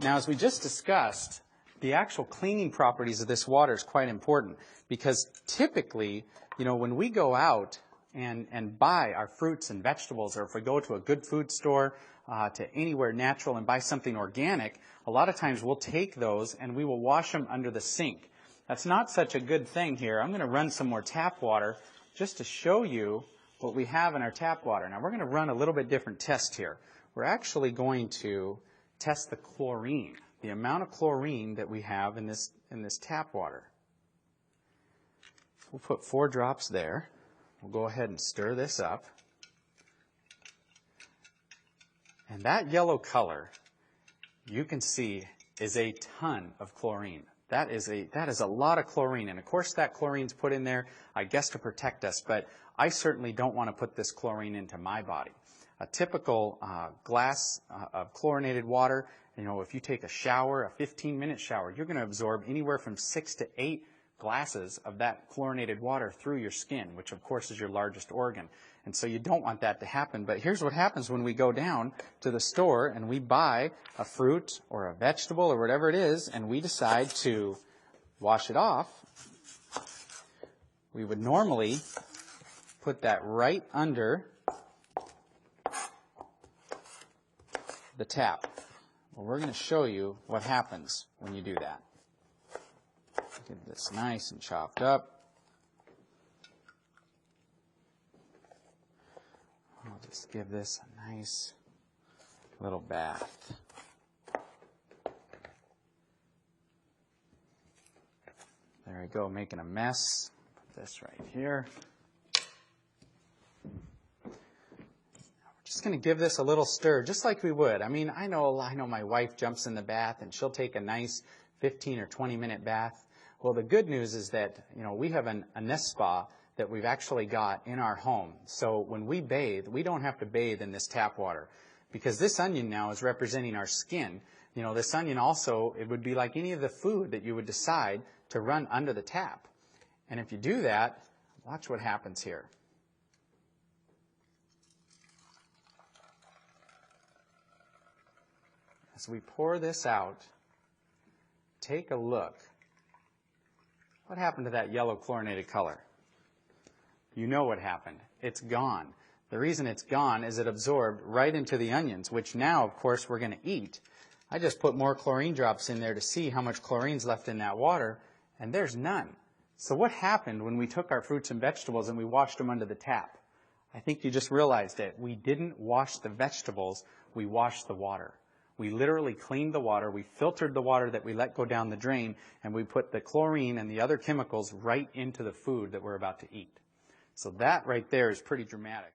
Now, as we just discussed, the actual cleaning properties of this water is quite important because typically, when we go out and buy our fruits and vegetables, or if we go to a good food store, to anywhere natural and buy something organic, a lot of times we'll take those and we will wash them under the sink. That's not such a good thing here. I'm going to run some more tap water just to show you what we have in our tap water. Now, we're going to run a little bit different test here. We're actually going to test the chlorine, the amount of chlorine that we have in this tap water. We'll put 4 drops there. We'll go ahead and stir this up. And that yellow color, you can see, is a ton of chlorine. That is a lot of chlorine. And of course that chlorine's put in there, I guess, to protect us. But I certainly don't want to put this chlorine into my body. A typical glass of chlorinated water, if you take a shower, a 15-minute shower, you're going to absorb anywhere from 6 to 8 glasses of that chlorinated water through your skin, which of course is your largest organ. And so you don't want that to happen. But here's what happens when we go down to the store and we buy a fruit or a vegetable or whatever it is, and we decide to wash it off. We would normally put that right under the tap. Well, we're going to show you what happens when you do that. Get this nice and chopped up. I'll just give this a nice little bath. There we go, making a mess. Put this right here. We're just going to give this a little stir, just like we would. I mean, I know my wife jumps in the bath and she'll take a nice 15 or 20-minute bath. Well, the good news is that, we have a nest spa that we've actually got in our home. So when we bathe, we don't have to bathe in this tap water because this onion now is representing our skin. This onion also, it would be like any of the food that you would decide to run under the tap. And if you do that, watch what happens here. As we pour this out, take a look. What happened to that yellow chlorinated color? You know what happened. It's gone. The reason it's gone is it absorbed right into the onions, which now, of course, we're going to eat. I just put more chlorine drops in there to see how much chlorine's left in that water, and there's none. So what happened when we took our fruits and vegetables and we washed them under the tap? I think you just realized it. We didn't wash the vegetables, we washed the water. We literally cleaned the water, we filtered the water that we let go down the drain, and we put the chlorine and the other chemicals right into the food that we're about to eat. So that right there is pretty dramatic.